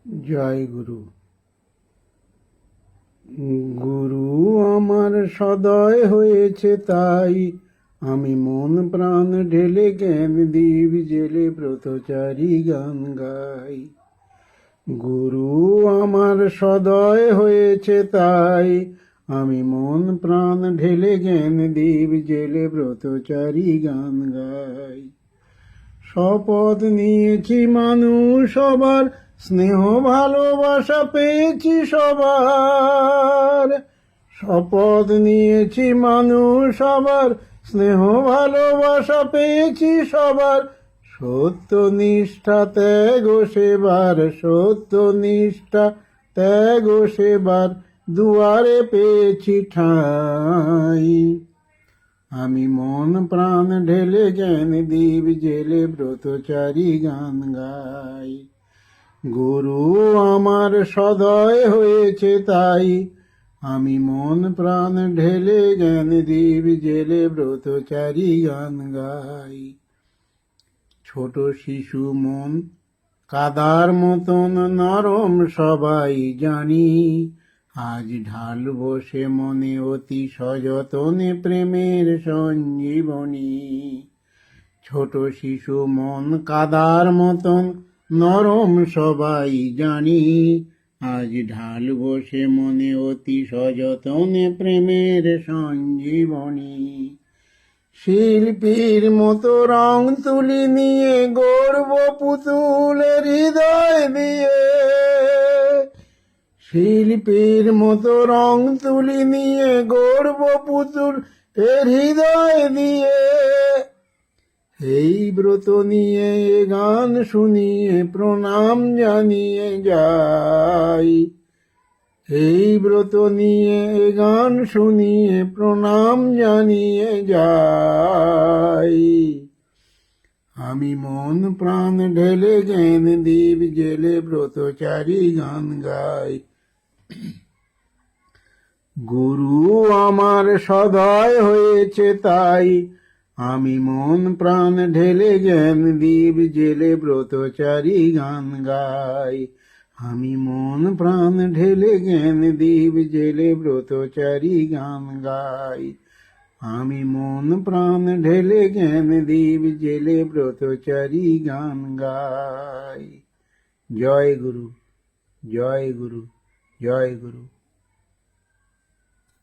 জয় গুরু। গুরু আমার সদয় হয়েছে তাই, আমি মন প্রাণ ঢেলে জ্ঞান দীপ জেলে ব্রতচারী গান গাই। গুরু আমার সদয় হয়েছে তাই, আমি মন প্রাণ ঢেলে জ্ঞান দীপ জেলে ব্রতচারী গান গাই। শপথ নিয়েছি মানুষ সবার, স্নেহ ভালোবাসা পেয়েছি সবার। শপথ নিয়েছি মানুষ সবার, স্নেহ ভালোবাসা পেয়েছি সবার। সত্য নিষ্ঠা ত্যাগ সেবার, সত্য নিষ্ঠা ত্যাগ সেবার, দুয়ারে পেয়েছি ঠাঁই। আমি মন প্রাণ ঢেলে জ্ঞান দীপ জেলে ব্রতচারী গান গাই। গুরু আমার সদয় হয়েছে তাই, আমি মন প্রাণ ঢেলে জ্ঞান দীপ জেলে ব্রতচারী গান গাই। ছোট শিশু মন কাদার মতন নরম সবাই জানি, আজ ঢাল বসে মনে অতি সযতনে প্রেমের সঞ্জীবনী। ছোট শিশু মন কাদার মতন নরম সবাই জানি, আজ ঢাল বসে মনে অতি সযতনে প্রেমের সঞ্জীবনী। শিল্পীর মতো রং তুলি নিয়ে গর্ব পুতুলের হৃদয় দিয়ে, শিল্পীর মতো রং তুলি নিয়ে গর্ব পুতুল এর হৃদয় দিয়ে। এই ব্রত নিয়ে গান শুনিয়ে প্রণাম জানিয়ে যাই, এই ব্রত নিয়ে গান শুনিয়ে প্রণাম জানিয়ে যাই। আমি মন প্রাণ ঢেলে জ্ঞান দীপ জেলে ব্রতচারী গান গাই। গুরু আমার সদয় হয়েছে তাই, আমি মন প্রাণ ঢেলে জ্ঞান দীপ জেলে ব্রতচারী গান গাই। আমি মন প্রাণ ঢেলে জ্ঞান দীপ জেলে ব্রতচারী গান গাই। আমি মন প্রাণ ঢেলে জ্ঞান দীপ জেলে ব্রতচারী গান গাই। জয় গুরু, জয় গুরু, জয় গুরু।